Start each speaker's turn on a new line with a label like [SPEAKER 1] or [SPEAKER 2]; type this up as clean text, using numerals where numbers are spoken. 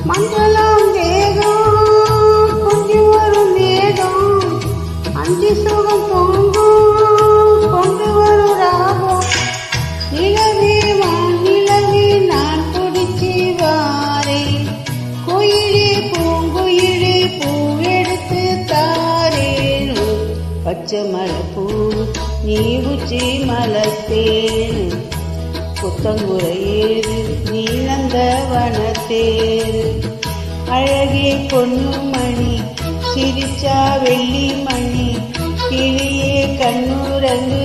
[SPEAKER 1] மண்டலம் வேகம் கொஞ்சி வரும் மேகம் அஞ்சு சுகம் தோங்கும் கொண்டு வரும் ராகம் நிலவே வானிலவே நான் பிடிச்சி வாரே கோயிலே பூங்குயிலே பூவெடுத்து தாரேனு பச்சை மலைப்பூ நீ உச்சி மலத்தேனு புத்தங்குறையேறு நீலந்தவனத்தேரு அழகே பொன்னுமணி சிரிச்சா வெள்ளி மணி கிளியே கண்ணுரங்கு